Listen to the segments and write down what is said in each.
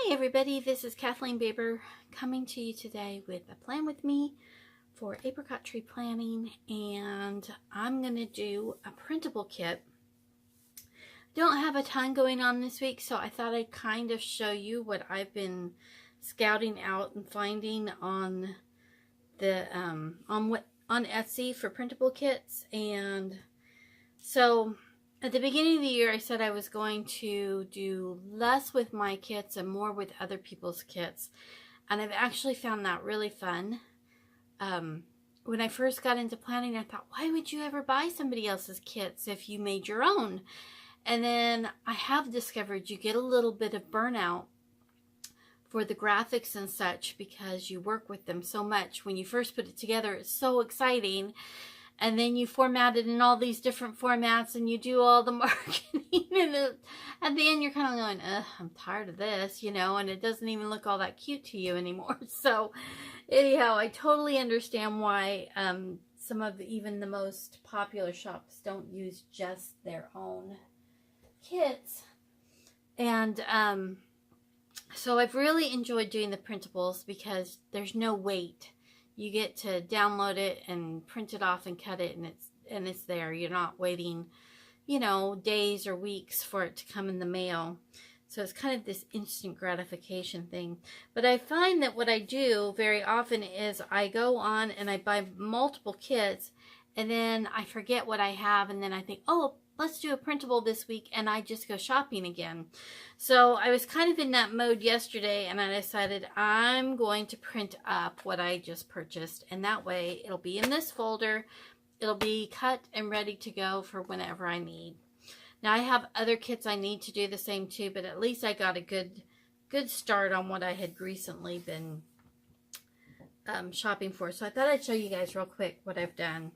Hi everybody, this is Kathleen Baber coming to you today with a plan with me for apricot tree planting, and I'm going to do a printable kit. Don't have a ton going on this week, so I thought I'd kind of show you what I've been scouting out and finding on the on Etsy for printable kits. And so at the beginning of the year, I said I was going to do less with my kits and more with other people's kits. And I've actually found that really fun. When I first got into planning, I thought, why would you ever buy somebody else's kits if you made your own? And then I have discovered you get a little bit of burnout for the graphics and such because you work with them so much. When you first put it together, it's so exciting. And then you format it in all these different formats and you do all the marketing. And at the end, you're kind of going, ugh, I'm tired of this, you know, and it doesn't even look all that cute to you anymore. So anyhow, I totally understand why some of even the most popular shops don't use just their own kits. And so I've really enjoyed doing the printables because there's no wait. You get to download it and print it off and cut it, and it's there. You're not waiting, you know, days or weeks for it to come in the mail. So it's kind of this instant gratification thing. But I find that what I do very often is I go on and I buy multiple kits, and then I forget what I have, and then I think, oh, let's do a printable this week, and I just go shopping again. So I was kind of in that mode yesterday, and I decided I'm going to print up what I just purchased, and that way it'll be in this folder. It'll be cut and ready to go for whenever I need. Now I have other kits I need to do the same too, but at least I got a good start on what I had recently been shopping for. So I thought I'd show you guys real quick what I've done.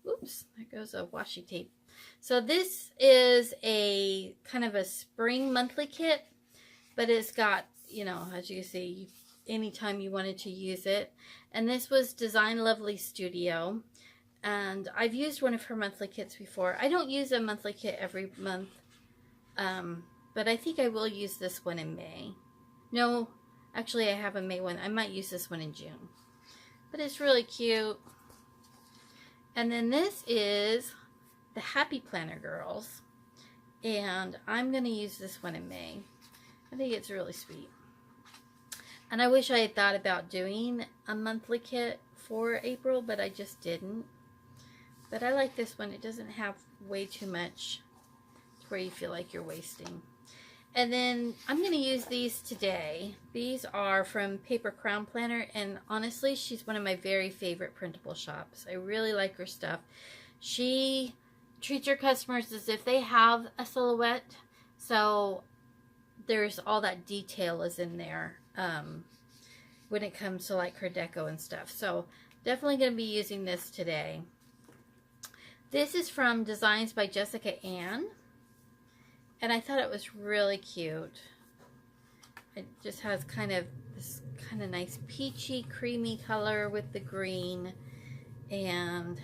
Oops, there goes a washi tape. So this is a kind of a spring monthly kit, but it's got, you know, as you can see, anytime you wanted to use it. And this was Design Lovely Studio. And I've used one of her monthly kits before. I don't use a monthly kit every month, but I think I will use this one in May. No, actually I have a May one. I might use this one in June. But it's really cute. And then this is the Happy Planner Girls, and I'm going to use this one in May. I think it's really sweet. And I wish I had thought about doing a monthly kit for April, but I just didn't. But I like this one. It doesn't have way too much to where you feel like you're wasting. And then I'm going to use these today. These are from Paper Crown Planner, and honestly, she's one of my very favorite printable shops. I really like her stuff. She treats her customers as if they have a silhouette, so there's all that detail is in there when it comes to like her deco and stuff. So definitely going to be using this today. This is from Designs by Jessica Ann, and I thought it was really cute. It just has kind of this kind of nice peachy creamy color with the green. And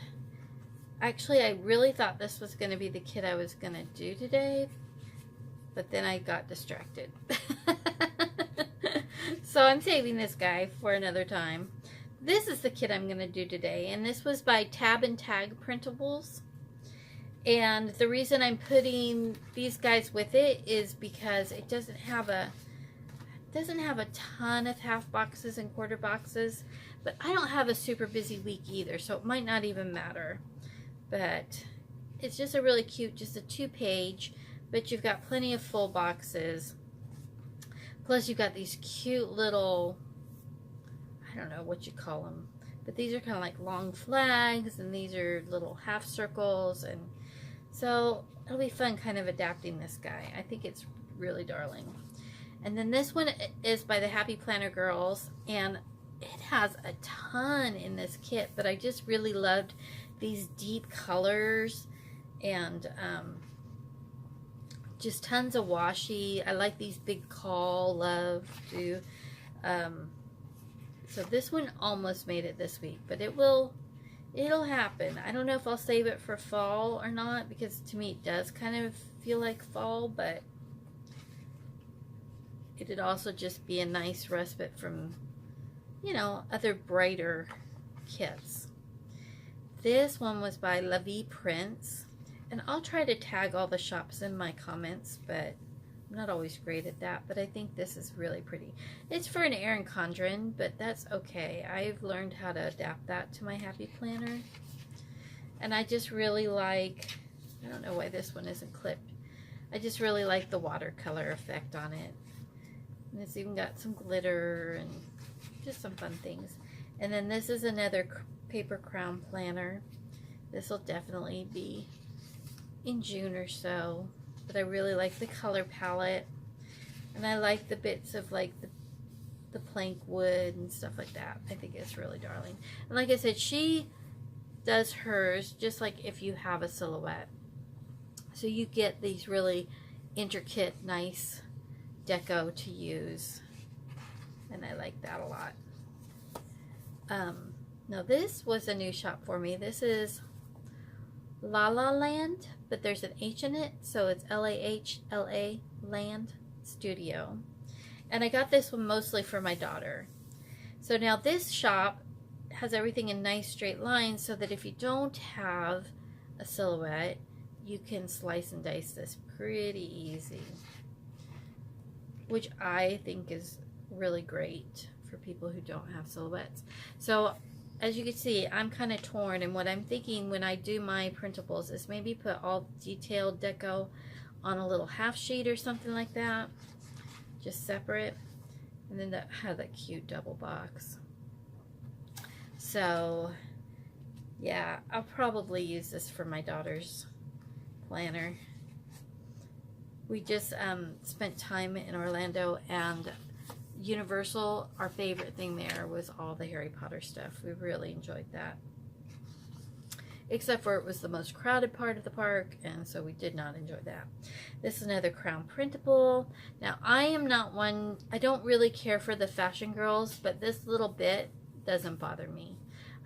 actually, I really thought this was going to be the kit I was going to do today, but then I got distracted. So I'm saving this guy for another time. This is the kit I'm going to do today, and this was by Tab and Tag Printables. And the reason I'm putting these guys with it is because it doesn't have a ton of half boxes and quarter boxes, but I don't have a super busy week either, so it might not even matter. But it's just a really cute, just a 2-page, but you've got plenty of full boxes. Plus you've got these cute little, I don't know what you call them, but these are kind of like long flags, and these are little half circles, and so it'll be fun kind of adapting this guy. I think it's really darling. And then this one is by the Happy Planner Girls, and it has a ton in this kit, but I just really loved these deep colors and just tons of washi. I like these big call love too. So this one almost made it this week, but it'll happen. I don't know if I'll save it for fall or not, because to me it does kind of feel like fall, but it'd also just be a nice respite from, you know, other brighter kits. This one was by La Vie Prints, and I'll try to tag all the shops in my comments, but I'm not always great at that. But I think this is really pretty. It's for an Erin Condren, but that's okay. I've learned how to adapt that to my Happy Planner, and I just really like, I don't know why this one isn't clipped. I just really like the watercolor effect on it. And it's even got some glitter and just some fun things. And then this is another paper crown planner. This will definitely be in June or so. But I really like the color palette. And I like the bits of like the plank wood and stuff like that. I think it's really darling. And like I said, she does hers just like if you have a silhouette. So you get these really intricate, nice deco to use. And I like that a lot. Now this was a new shop for me. This is La La Land, but there's an H in it, so it's L-A-H-L-A Land Studio. And I got this one mostly for my daughter. So now this shop has everything in nice straight lines so that if you don't have a silhouette, you can slice and dice this pretty easy, which I think is really great for people who don't have silhouettes. So as you can see, I'm kind of torn, and what I'm thinking when I do my printables is maybe put all detailed deco on a little half sheet or something like that, just separate, and then that have that cute double box. So yeah, I'll probably use this for my daughter's planner. We just spent time in Orlando, and Universal, our favorite thing there was all the Harry Potter stuff. We really enjoyed that. Except for it was the most crowded part of the park, and so we did not enjoy that. This is another Crown Printable. Now, I am not one, I don't really care for the fashion girls, but this little bit doesn't bother me.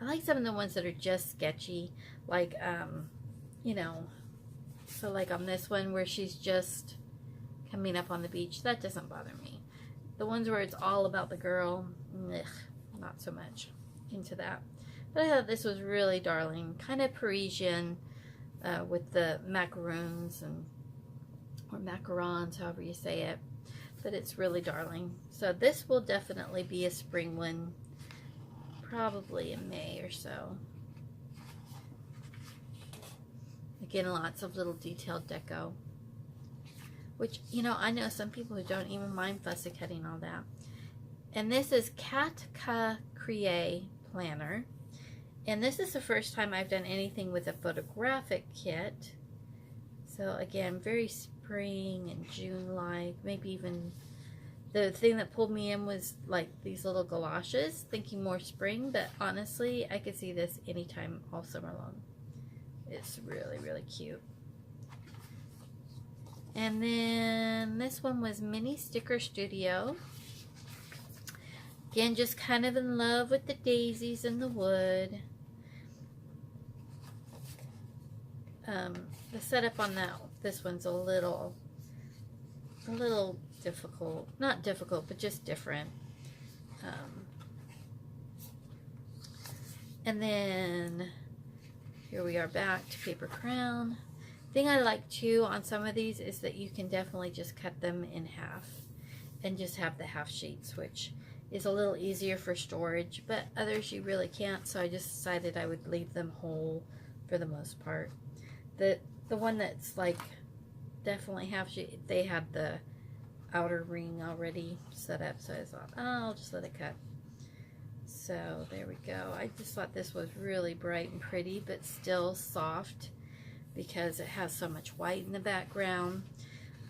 I like some of the ones that are just sketchy, like, you know, so like on this one where she's just coming up on the beach, that doesn't bother me. The ones where it's all about the girl, ugh, not so much into that. But I thought this was really darling, kind of Parisian, with the macaroons or macarons, however you say it. But it's really darling. So this will definitely be a spring one, probably in May or so. Again, lots of little detailed deco. Which, you know, I know some people who don't even mind fussy cutting all that. And this is Kat Ka Cree Planner. And this is the first time I've done anything with a photographic kit. So again, very spring and June-like. Maybe even the thing that pulled me in was like these little galoshes, thinking more spring. But honestly, I could see this anytime all summer long. It's really, really cute. And then this one was Mini Sticker Studio. Again, just kind of in love with the daisies and the wood. The setup on this one's a little difficult. Not difficult, but just different. And then here we are back to paper crown. Thing I like too on some of these is that you can definitely just cut them in half and just have the half sheets, which is a little easier for storage, but others you really can't, so I just decided I would leave them whole for the most part. The one that's like definitely half sheet, they had the outer ring already set up, so I thought, oh, I'll just let it cut. So there we go. I just thought this was really bright and pretty, but still soft, because it has so much white in the background.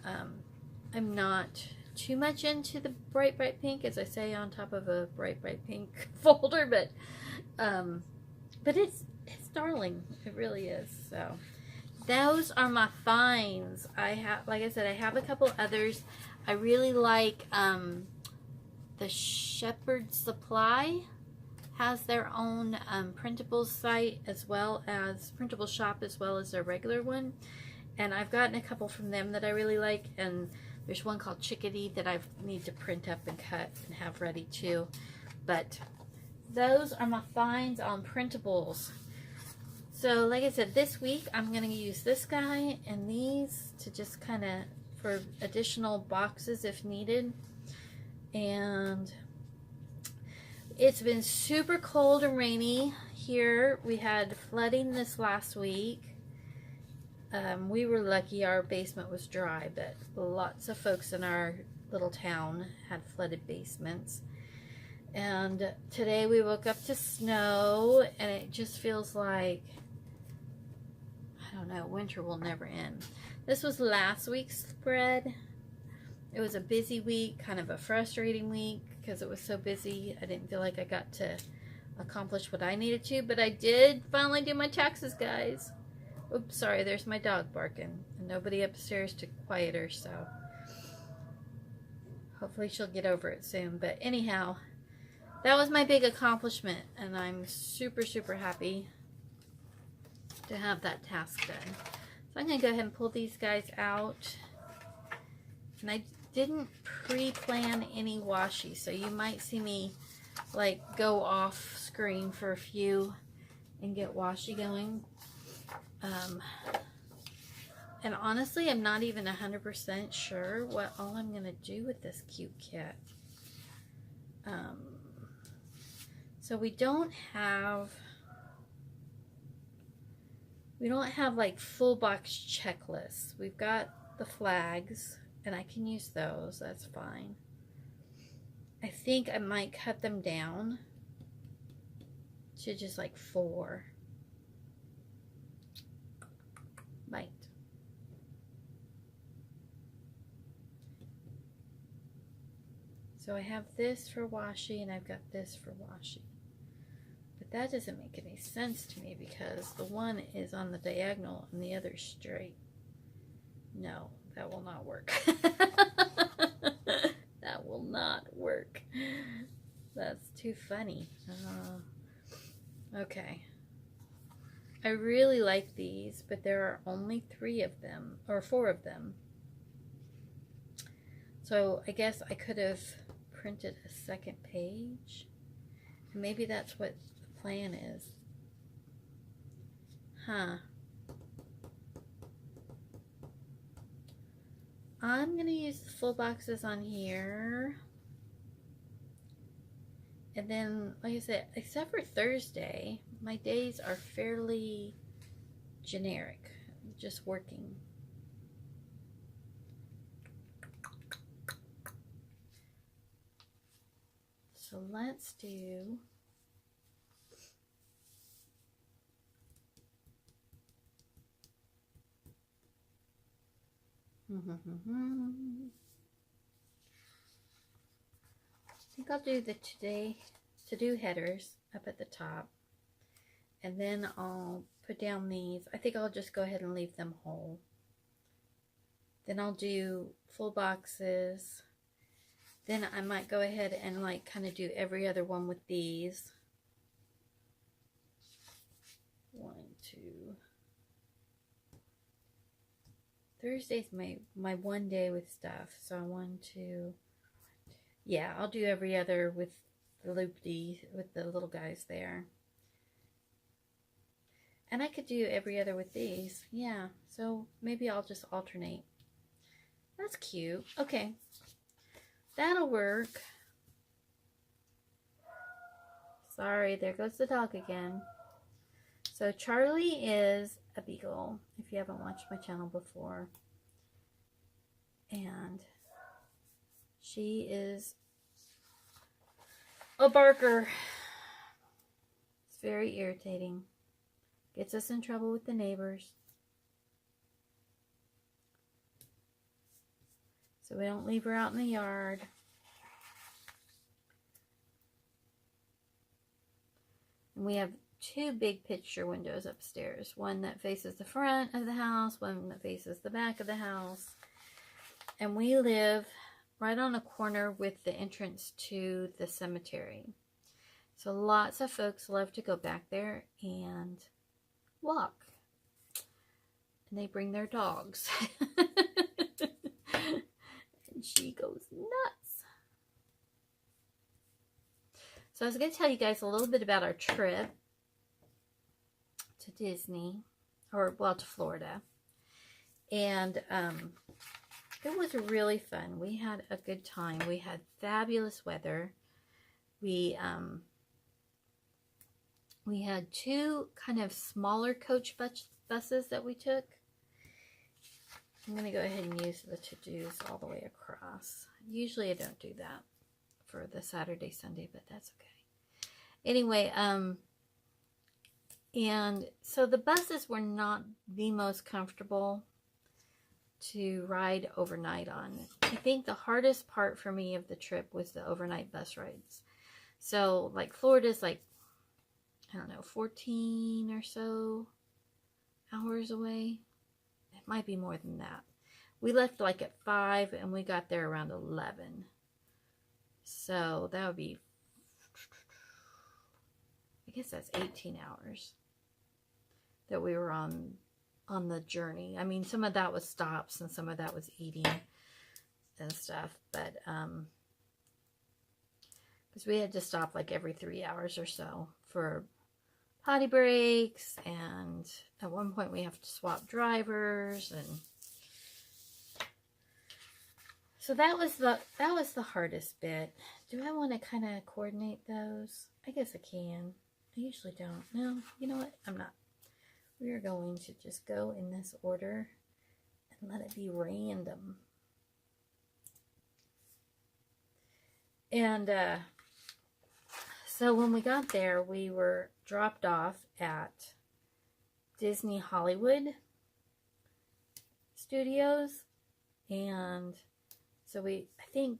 I'm not too much into the bright pink, as I say, on top of a bright pink folder, but it's darling. It really is. So those are my finds. I have, like I said, I have a couple others. I really like the Shepherd Supply has their own Printables site, as well as Printable shop, as well as their regular one, and I've gotten a couple from them that I really like. And There's one called Chickadee that I need to print up and cut and have ready too. But those are my finds on printables. So like I said, this week I'm going to use this guy and these to just kind of for additional boxes if needed. And it's been super cold and rainy here. We had flooding this last week. We were lucky our basement was dry, but lots of folks in our little town had flooded basements. And today we woke up to snow, and it just feels like, I don't know, winter will never end. This was last week's spread. It was a busy week, kind of a frustrating week because it was so busy. I didn't feel like I got to accomplish what I needed to, but I did finally do my taxes, guys. Oops, sorry, there's my dog barking. And nobody upstairs to quiet her, so hopefully she'll get over it soon. But anyhow, that was my big accomplishment, and I'm super, super happy to have that task done. So I'm going to go ahead and pull these guys out. And I didn't pre-plan any washi, so you might see me like go off screen for a few and get washi going. And honestly, I'm not even 100% sure what all I'm going to do with this cute kit. So we don't have like full box checklists. We've got the flags, and I can use those. That's fine. I think I might cut them down to just like 4. Might. So I have this for washi, and I've got this for washi. But that doesn't make any sense to me because the one is on the diagonal and the other straight. No, that will not work. That will not work. That's too funny. Okay. I really like these, but there are only 3 of them, or 4 of them. So I guess I could have printed a second page. And maybe that's what the plan is. Huh. I'm going to use the full boxes on here. And then, like I said, except for Thursday, my days are fairly generic, just working. So let's do I think I'll do the to-do headers up at the top, and then I'll put down these. I think I'll just go ahead and leave them whole. Then I'll do full boxes. Then I might go ahead and like kind of do every other one with these. 1, 2. Thursday's my one day with stuff. So 1, 2. Yeah, I'll do every other with the loop-de, with the little guys there. And I could do every other with these. Yeah, so maybe I'll just alternate. That's cute. Okay, that'll work. Sorry, there goes the dog again. So Charlie is a beagle, if you haven't watched my channel before. And she is a barker. It's very irritating. Gets us in trouble with the neighbors. So we don't leave her out in the yard. And we have 2 big picture windows upstairs. One that faces the front of the house, one that faces the back of the house. And we live right on a corner with the entrance to the cemetery. So lots of folks love to go back there and walk. And they bring their dogs. and she goes nuts. So I was going to tell you guys a little bit about our trip to Disney, or well, to Florida. And it was really fun. We had a good time. We had fabulous weather. We had two kind of smaller coach buses that we took. I'm going to go ahead and use the to-dos all the way across. Usually I don't do that for the Saturday, Sunday, but that's okay. Anyway, and so the buses were not the most comfortable to ride overnight on. I think the hardest part for me of the trip was the overnight bus rides. So like Florida's like, I don't know, 14 or so hours away. It might be more than that. We left like at 5 and we got there around 11. So that would be, I guess that's 18 hours that we were on the journey. I mean, some of that was stops and some of that was eating and stuff, but because we had to stop like every 3 hours or so for potty breaks, and at one point we have to swap drivers, and so that was the hardest bit. Do I want to kind of coordinate those? I guess I can. I usually don't. No, you know what? I'm not. We are going to just go in this order and let it be random. And so when we got there, we were dropped off at Disney Hollywood Studios. And so I think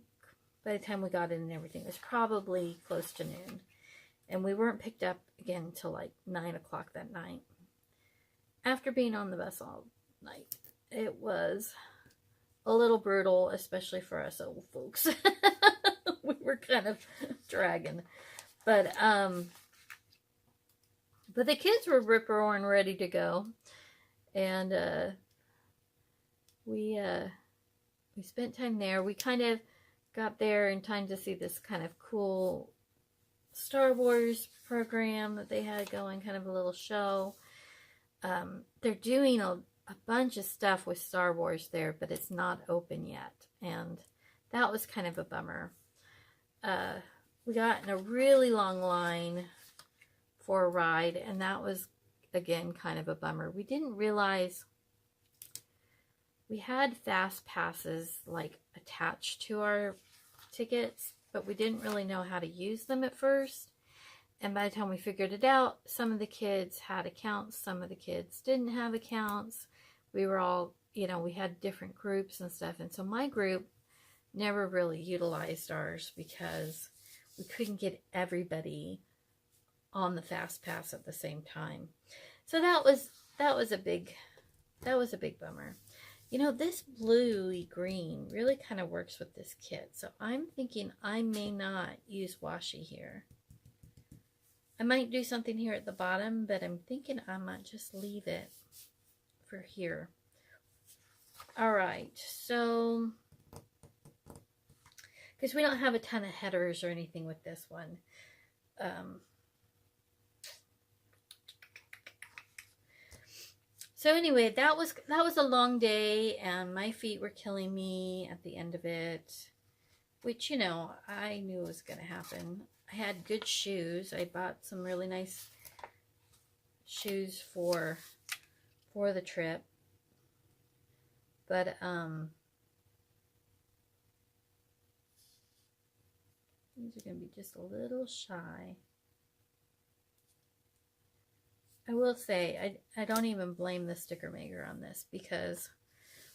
by the time we got in and everything, it was probably close to noon. And we weren't picked up again until like 9 o'clock that night. After being on the bus all night, it was a little brutal, especially for us old folks. We were kind of dragging. But the kids were rip-roaring ready to go. And we spent time there. We kind of got there in time to see this kind of cool Star Wars program that they had going, kind of a little show. They're doing a bunch of stuff with Star Wars there, but it's not open yet. And that was kind of a bummer. We got in a really long line for a ride, and that was, again, kind of a bummer. We didn't realize we had fast passes, like, attached to our tickets, but we didn't really know how to use them at first. And by the time we figured it out, some of the kids had accounts, some of the kids didn't have accounts. We were all, you know, we had different groups and stuff. And so my group never really utilized ours because we couldn't get everybody on the fast pass at the same time. So that was a big bummer. You know, this bluey green really kind of works with this kit. So I'm thinking I may not use washi here. I might do something here at the bottom, but I'm thinking I might just leave it for here. All right, so because we don't have a ton of headers or anything with this one. So anyway, that was a long day, and my feet were killing me at the end of it, which, you know, I knew was going to happen. I had good shoes. I bought some really nice shoes for the trip. But these are going to be just a little shy. I will say, I don't even blame the sticker maker on this, because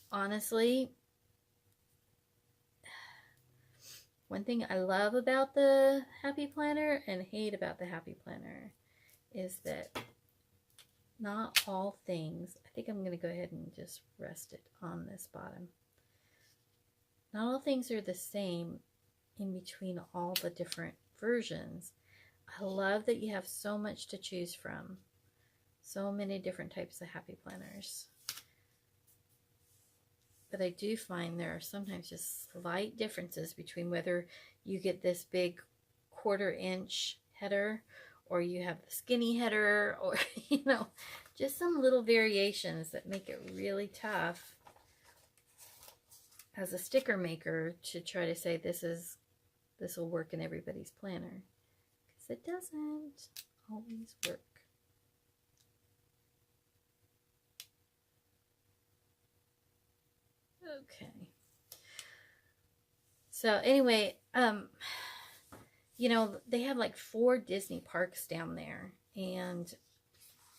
honestly, one thing I love about the Happy Planner and hate about the Happy Planner is that not all things, I think I'm going to go ahead and just rest it on this bottom. Not all things are the same in between all the different versions. I love that you have so much to choose from. So many different types of Happy Planners. but I do find there are sometimes just slight differences between whether you get this big 1/4 inch header or you have the skinny header, or you know, just some little variations that make it really tough as a sticker maker to try to say this will work in everybody's planner, because it doesn't always work. Okay. So anyway, you know, they have like 4 Disney parks down there, and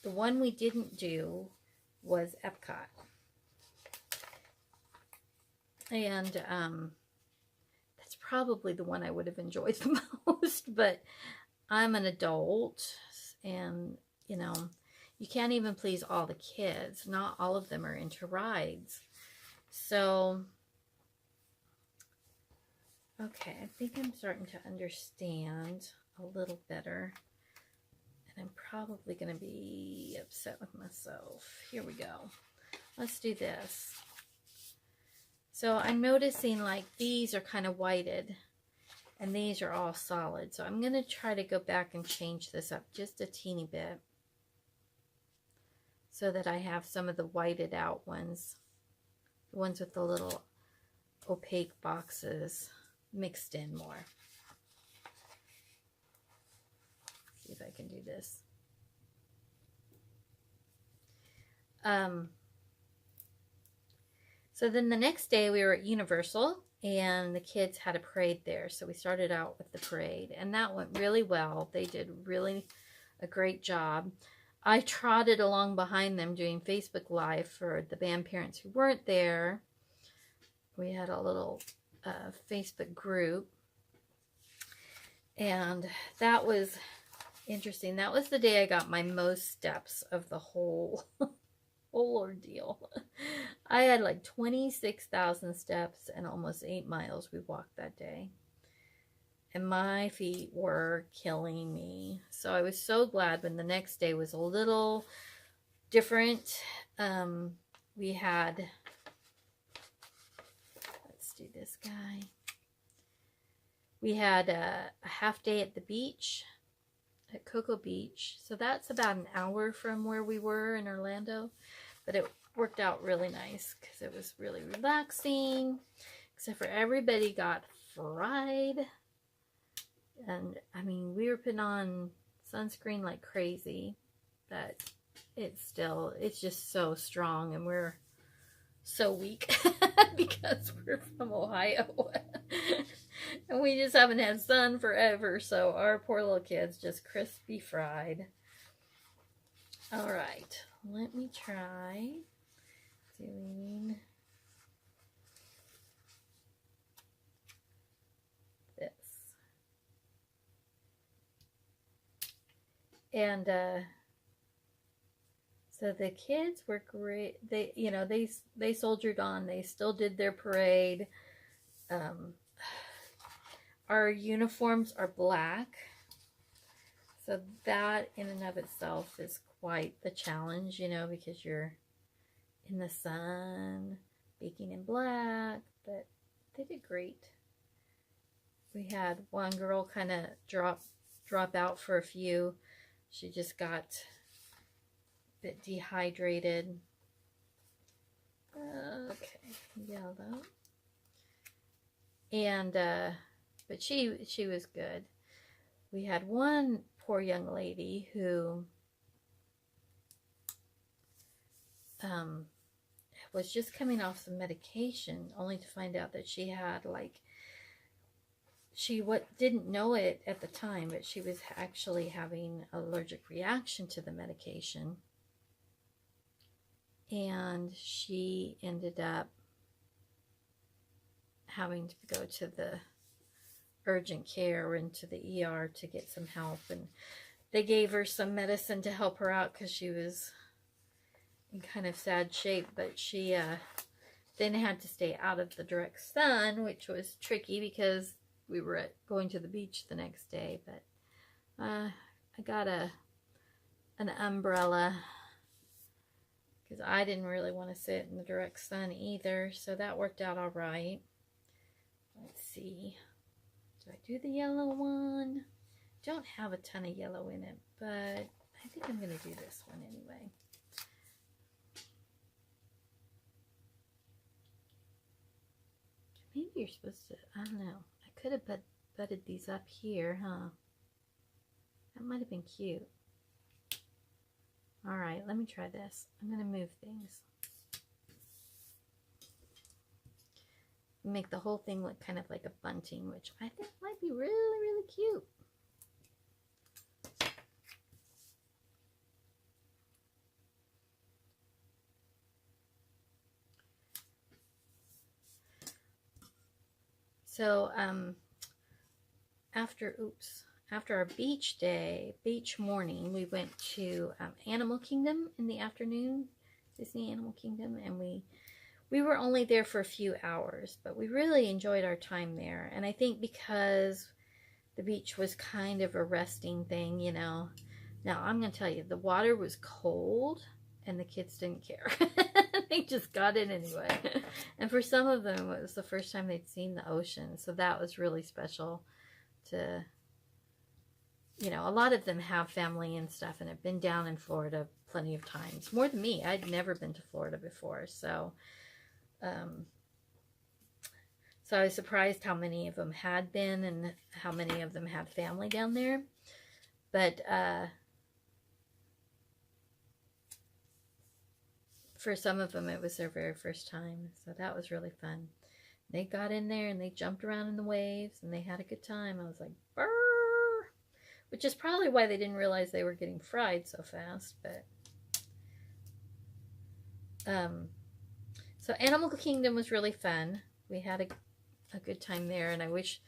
the one we didn't do was Epcot. And that's probably the one I would have enjoyed the most, but I'm an adult, and you know, you can't even please all the kids. Not all of them are into rides. So, okay, I think I'm starting to understand a little better. And I'm probably going to be upset with myself. Here we go. Let's do this. So I'm noticing like these are kind of whited and these are all solid. So I'm going to try to go back and change this up just a teeny bit so that I have some of the whited out ones, the ones with the little opaque boxes, mixed in more. See if I can do this. So then the next day we were at Universal and the kids had a parade there. So we started out with the parade and that went really well. They did really a great job. I trotted along behind them doing Facebook Live for the band parents who weren't there. We had a little Facebook group, and that was interesting. That was the day I got my most steps of the whole ordeal. I had like 26,000 steps and almost 8 miles we walked that day. And my feet were killing me. So I was so glad when the next day was a little different. We had, let's do this guy. We had a half day at the beach, at Cocoa Beach. So that's about an hour from where we were in Orlando. But it worked out really nice because it was really relaxing. Except for everybody got fried. And I mean, we were putting on sunscreen like crazy, but it's just so strong, and we're so weak because we're from Ohio. And we just haven't had sun forever, so our poor little kids just crispy fried. All right, let me try doing this. And so the kids were great. They, you know, they soldiered on. They still did their parade. Our uniforms are black, so that in and of itself is quite the challenge, you know, because you're in the sun, baking in black, but they did great. We had one girl kind of drop out for a few. She just got a bit dehydrated. Okay, yellow. And but she was good. We had one poor young lady who was just coming off some medication, only to find out that she had like, didn't know it at the time, but she was actually having an allergic reaction to the medication. And she ended up having to go to the urgent care or into the ER to get some help. And they gave her some medicine to help her out because she was in kind of sad shape. But she then had to stay out of the direct sun, which was tricky because we were going to the beach the next day. But I got an umbrella because I didn't really want to sit in the direct sun either, so that worked out all right. Let's see. Do I do the yellow one? Don't have a ton of yellow in it, but I think I'm going to do this one anyway. Maybe you're supposed to, I don't know. I could have butted these up here, huh? That might have been cute. All right, let me try this. I'm going to move things. Make the whole thing look kind of like a bunting, which I think might be really, really cute. So, after our beach morning, we went to Animal Kingdom in the afternoon, Disney Animal Kingdom, and we were only there for a few hours, but we really enjoyed our time there. And I think because the beach was kind of a resting thing, you know. Now, I'm going to tell you, the water was cold, and the kids didn't care. They just got in anyway. And for some of them, it was the first time they'd seen the ocean. So that was really special to, you know, a lot of them have family and stuff and have been down in Florida plenty of times. More than me. I'd never been to Florida before. So, so I was surprised how many of them had been and how many of them had family down there. But, for some of them, it was their very first time, so that was really fun. They got in there and they jumped around in the waves and they had a good time. I was like, brr! Which is probably why they didn't realize they were getting fried so fast. But so Animal Kingdom was really fun. We had a good time there, and I wish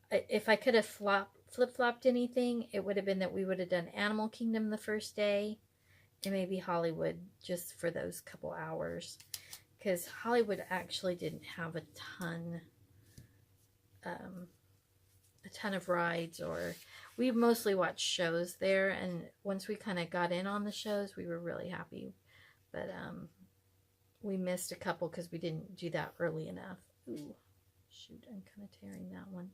if I could have flip-flopped anything, it would have been that we would have done Animal Kingdom the first day. And maybe Hollywood just for those couple hours, because Hollywood actually didn't have a ton of rides, or we mostly watched shows there. And once we kind of got in on the shows, we were really happy. But we missed a couple because we didn't do that early enough. Ooh, shoot! I'm kind of tearing that one.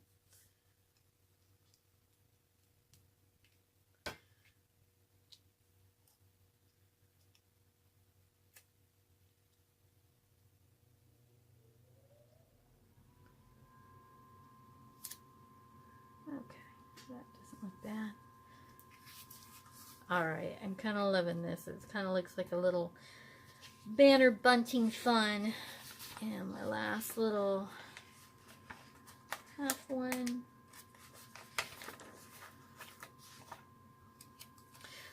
Bad. Alright, I'm kind of loving this. It kind of looks like a little banner bunting fun. And my last little half one.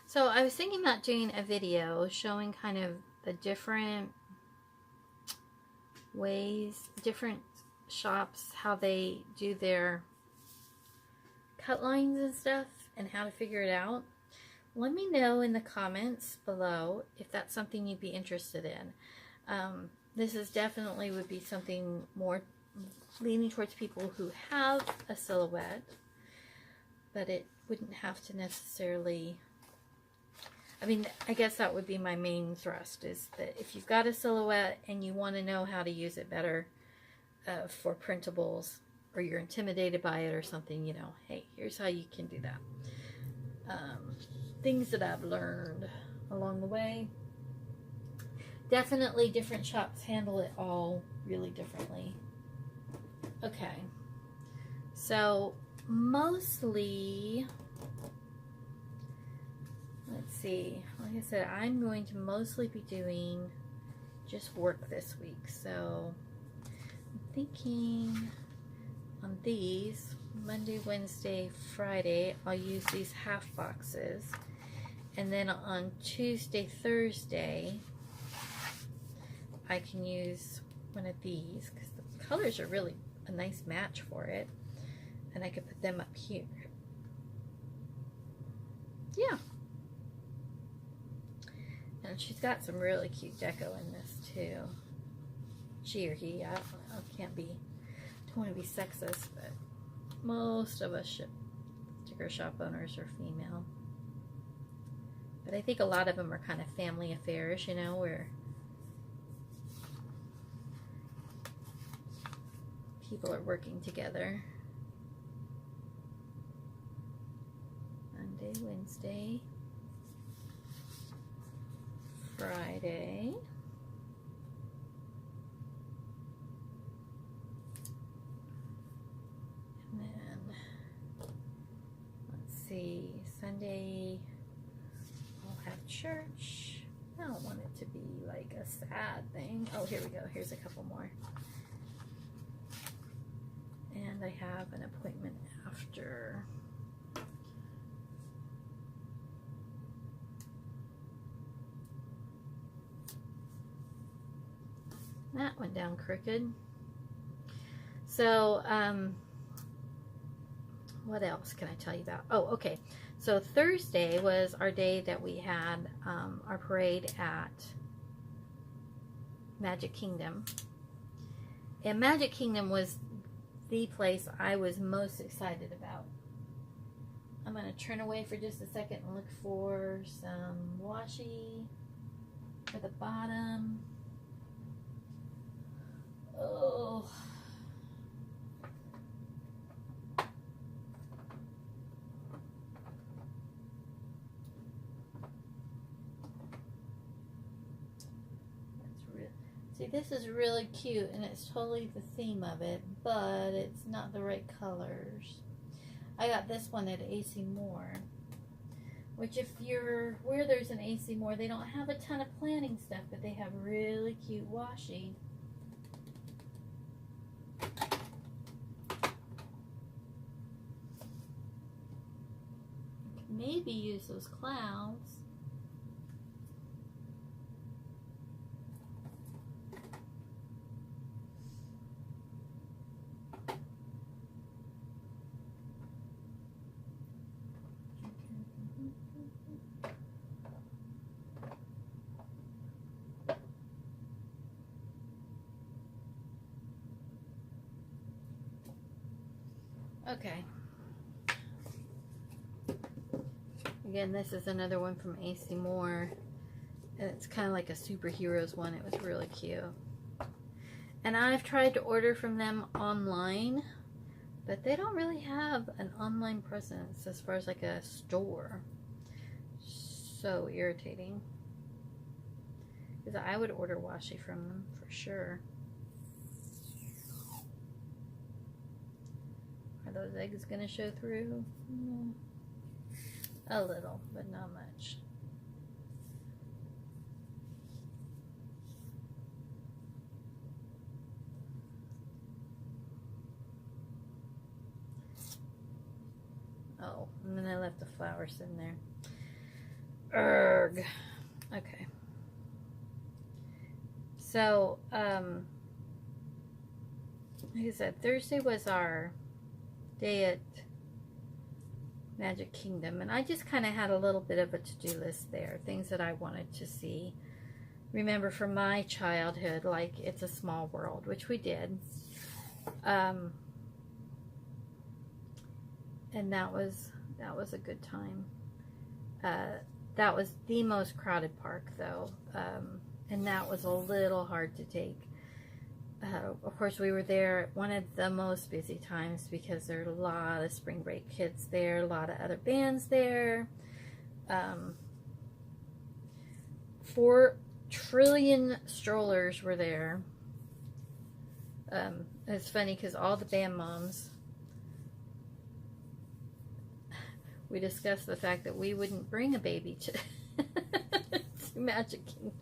So I was thinking about doing a video showing kind of the different ways, different shops, how they do their cut lines and stuff and how to figure it out. Let me know in the comments below if that's something you'd be interested in. This is definitely would be something more leaning towards people who have a silhouette, but it wouldn't have to necessarily, I mean, I guess that would be my main thrust, is that if you've got a silhouette and you want to know how to use it better for printables, or you're intimidated by it or something, you know, hey, here's how you can do that. Things that I've learned along the way. Definitely different shops handle it all really differently. Okay. So, mostly, let's see. Like I said, I'm going to mostly be doing just work this week. So, I'm thinking on these, Monday, Wednesday, Friday, I'll use these half boxes. And then on Tuesday, Thursday, I can use one of these because the colors are really a nice match for it. And I could put them up here. Yeah. And she's got some really cute deco in this too. She or he, I don't know, can't be, don't want to be sexist, but most of us sticker shop owners are female. But I think a lot of them are kind of family affairs, you know, where people are working together. Monday, Wednesday, Friday. And then, let's see, Sunday, I'll have church. I don't want it to be like a sad thing. Oh, here we go. Here's a couple more. And I have an appointment after. That went down crooked. So, what else can I tell you about? Oh, okay. So Thursday was our day that we had our parade at Magic Kingdom. And Magic Kingdom was the place I was most excited about. I'm going to turn away for just a second and look for some washi for the bottom. Oh. See, this is really cute, and it's totally the theme of it, but it's not the right colors. I got this one at AC Moore, which if you're where there's an AC Moore, they don't have a ton of planning stuff, but they have really cute washi. Maybe use those clouds. Okay. Again, this is another one from AC Moore. And it's kind of like a superheroes one. It was really cute. And I've tried to order from them online, but they don't really have an online presence as far as like a store. So irritating. Because I would order washi from them for sure. Are those eggs going to show through? A little, but not much. Oh, and then I left the flowers in there. Urgh. Okay. So, like I said, Thursday was our day at Magic Kingdom, and I just kind of had a little bit of a to-do list there, things that I wanted to see, remember from my childhood, like It's a Small World, which we did, and that was a good time. That was the most crowded park though, and that was a little hard to take. Of course, we were there at one of the most busy times because there are a lot of spring break kids there, a lot of other bands there. 4 trillion strollers were there. It's funny because all the band moms, we discussed the fact that we wouldn't bring a baby to, to Magic Kingdom.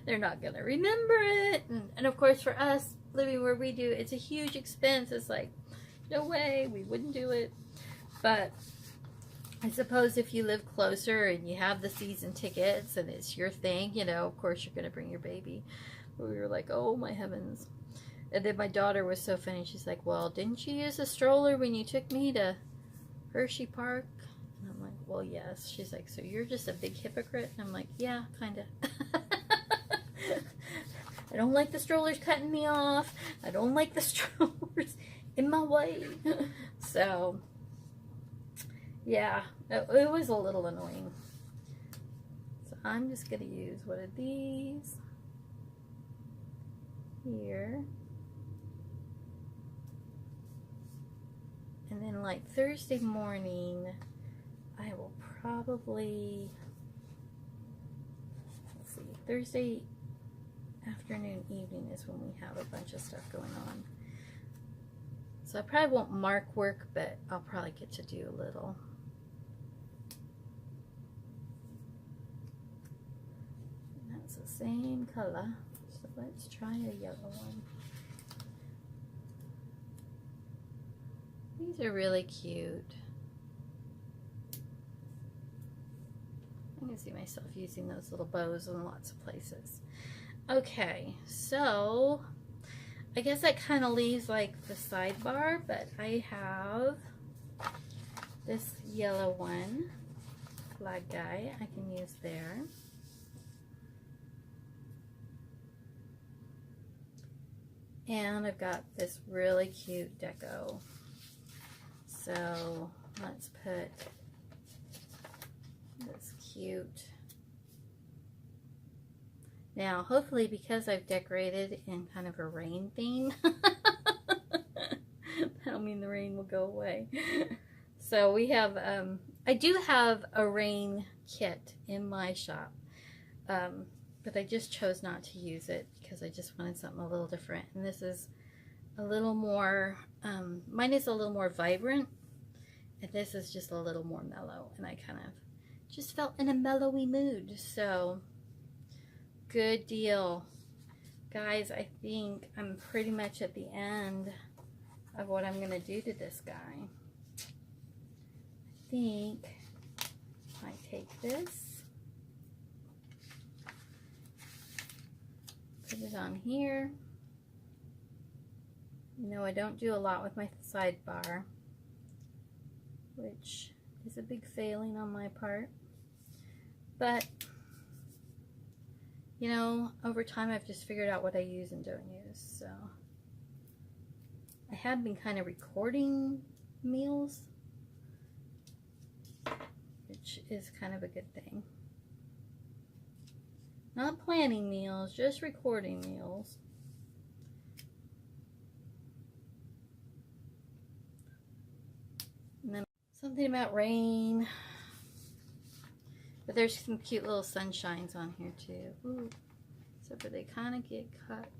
They're not going to remember it. And of course, for us, living where we do, it's a huge expense. It's like, no way, we wouldn't do it. But I suppose if you live closer and you have the season tickets and it's your thing, you know, of course you're going to bring your baby. But we were like, oh my heavens. And then my daughter was so funny. She's like, well, didn't you use a stroller when you took me to Hershey Park? And I'm like, well, yes. She's like, so you're just a big hypocrite? And I'm like, yeah, kind of. I don't like the strollers cutting me off. I don't like the strollers in my way. So, yeah, it was a little annoying. So I'm just going to use one of these here. And then like Thursday morning, I will probably, let's see, Thursday afternoon, evening is when we have a bunch of stuff going on. So I probably won't mark work, but I'll probably get to do a little. And that's the same color. So let's try a yellow one. These are really cute. I can see myself using those little bows in lots of places. Okay, so I guess that kind of leaves like the sidebar, but I have this yellow one, flag guy, I can use there. And I've got this really cute deco. So let's put this cute. Now, hopefully, because I've decorated in kind of a rain theme, that'll mean the rain will go away. So we have, I do have a rain kit in my shop, but I just chose not to use it because I just wanted something a little different. And this is a little more, mine is a little more vibrant, and this is just a little more mellow. And I kind of just felt in a mellowy mood, so good deal. Guys, I think I'm pretty much at the end of what I'm going to do to this guy. I think I take this, put it on here. You know, I don't do a lot with my sidebar, which is a big failing on my part. But, you know, over time I've just figured out what I use and don't use. So, I have been kind of recording meals, which is kind of a good thing. Not planning meals, just recording meals. And then something about rain. But there's some cute little sunshines on here too. Ooh. Except for they kind of get cut.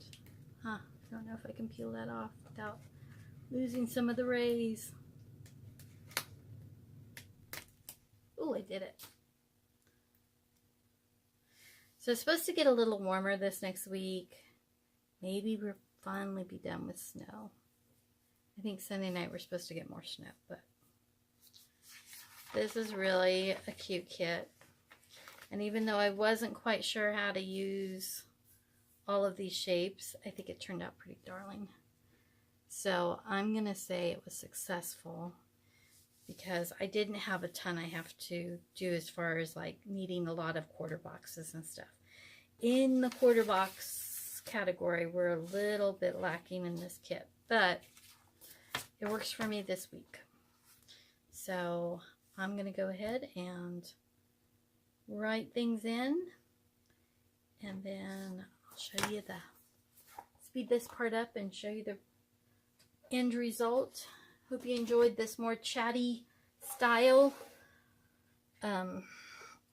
Huh. I don't know if I can peel that off without losing some of the rays. Ooh, I did it. So it's supposed to get a little warmer this next week. Maybe we'll finally be done with snow. I think Sunday night we're supposed to get more snow, but this is really a cute kit. And even though I wasn't quite sure how to use all of these shapes, I think it turned out pretty darling. So I'm going to say it was successful because I didn't have a ton I have to do as far as like needing a lot of quarter boxes and stuff. In the quarter box category, we're a little bit lacking in this kit, but it works for me this week. So I'm going to go ahead and write things in, and then I'll show you speed this part up and show you the end result. Hope you enjoyed this more chatty style.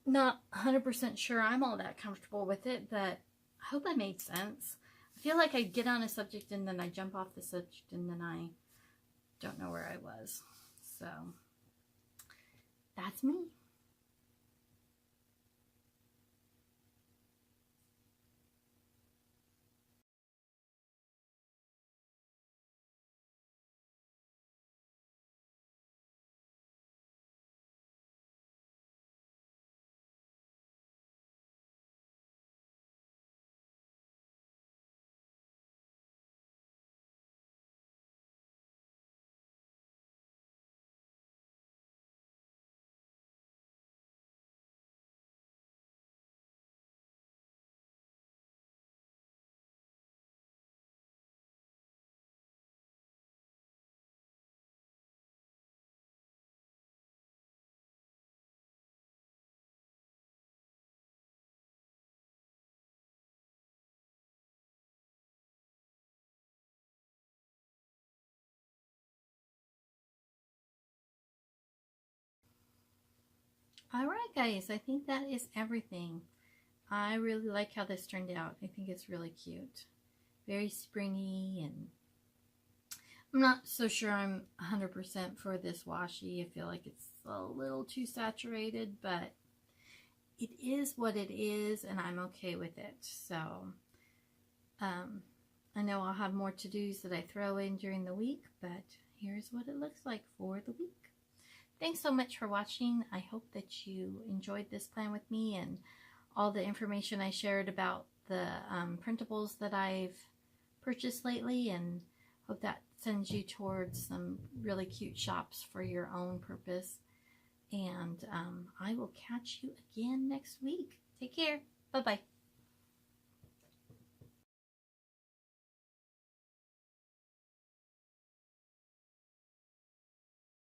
Not 100% sure I'm all that comfortable with it, but I hope I made sense. I feel like I get on a subject and then I jump off the subject and then I don't know where I was. So that's me. Alright guys, I think that is everything. I really like how this turned out. I think it's really cute. Very springy, and I'm not so sure I'm 100% for this washi. I feel like it's a little too saturated, but it is what it is, and I'm okay with it. So, I know I'll have more to-dos that I throw in during the week, but here's what it looks like for the week. Thanks so much for watching. I hope that you enjoyed this plan with me and all the information I shared about the printables that I've purchased lately, and hope that sends you towards some really cute shops for your own purpose. And I will catch you again next week. Take care. Bye-bye.